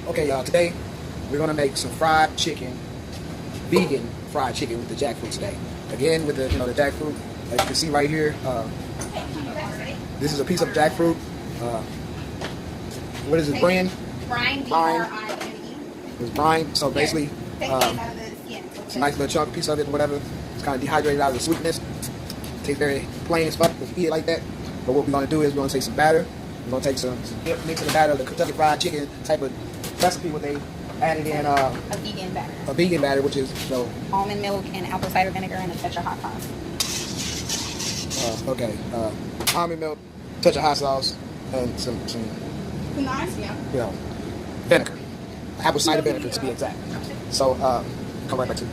Okay, y'all, today we're gonna make some fried chicken, vegan fried chicken with the jackfruit today. Again, with the the jackfruit, as you can see right here, this is a piece of jackfruit. What is it, brine? Brine, B-R-I-N-E. It's brine, so basically, it's a nice little chunk piece of it, whatever. It's kind of dehydrated out of the sweetness. Tastes very plain as fuck if you eat it like that. But what we're gonna do is we're gonna take some batter. We're gonna take some dip, mix in the batter of the Kentucky Fried Chicken type of recipe where they added in a vegan batter. A vegan batter, which is almond milk and apple cider vinegar and a touch of hot sauce. Almond milk, touch of hot sauce, and some nice, vinegar, apple cider vinegar to be exact. So come right back to you.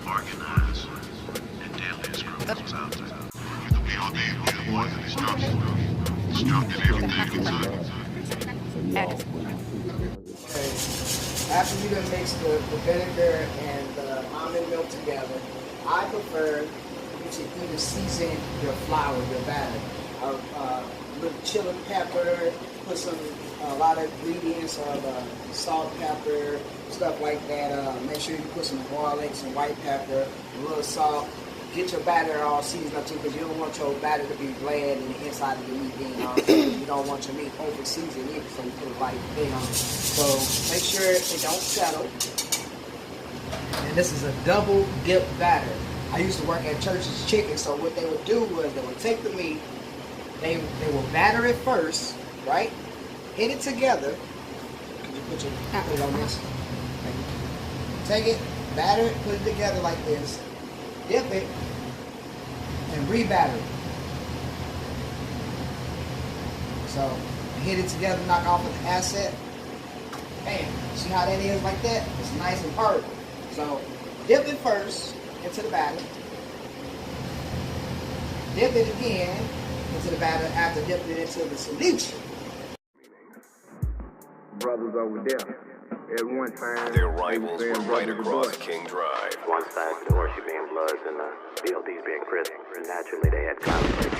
Organized and daily scribbles out there. You could be all day with these instructions everything After you done mix the vinegar and the almond milk together, I prefer you to either season your flour, your batter, a little chili pepper, put a lot of ingredients of salt, pepper, stuff like that. Make sure you put some garlic, some white pepper, a little salt. Get your batter all seasoned up too, because you don't want your batter to be bland and the inside of the meat being on. You don't want your meat over seasoned either, so you put the right thing on it. So make sure it don't settle. And this is a double dip batter. I used to work at Church's Chicken, so what they would do was they would take the meat, they will batter it first, right? Hit it together. Could you put it on this? Take it, batter it, put it together like this, dip it, and re-batter it. So hit it together, knock off of the asset. Bam. See how that is like that? It's nice and perfect. So dip it first into the batter. Dip it again into the batter after dipping it into the solution. Brothers over there. At one time, their rivals were right across King Drive. One side the horseshoe being Bloods and the BLDs being Crips. Naturally, they had conflict.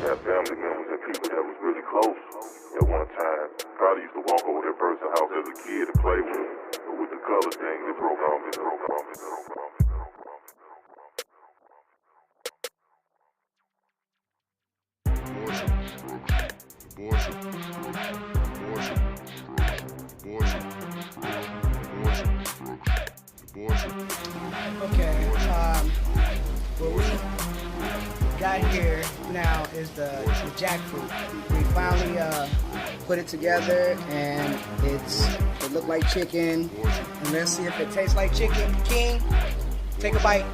Had family members and people that was really close at one time. Probably used to walk over their person's house as a kid to play with. But with the color thing, it broke off. Okay, what we got here now is the jackfruit. We finally put it together, and it looked like chicken. And let's see if it tastes like chicken. King, take a bite.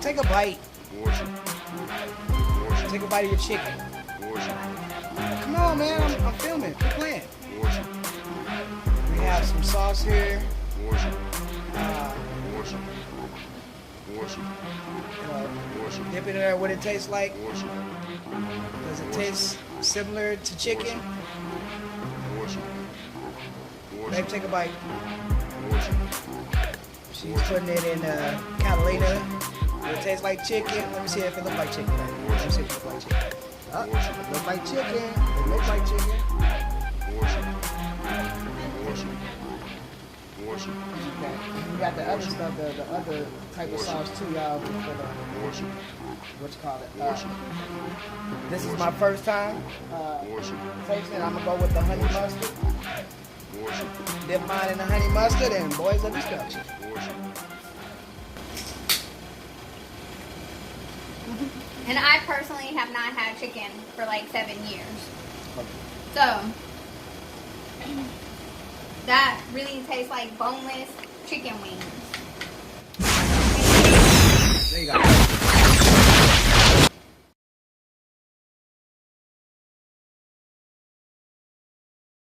Take a bite. Take a bite of your chicken. Come on, man, I'm filming. Quit playing. We have some sauce here. Dip it in there. What it tastes like? Does it taste similar to chicken? Babe, take a bite. She's putting it in Catalina. It tastes like chicken. Let me see if it looks like chicken. Let me see if it looks like chicken. It looks like chicken. It looks like chicken. Okay. We got the other stuff, the other type of sauce too, y'all. What you call it? This is my first time tasting. I'm gonna go with the honey mustard. Dip mine in the honey mustard, and boys of destruction. And I personally have not had chicken for like 7 years. So that really tastes like boneless chicken wings.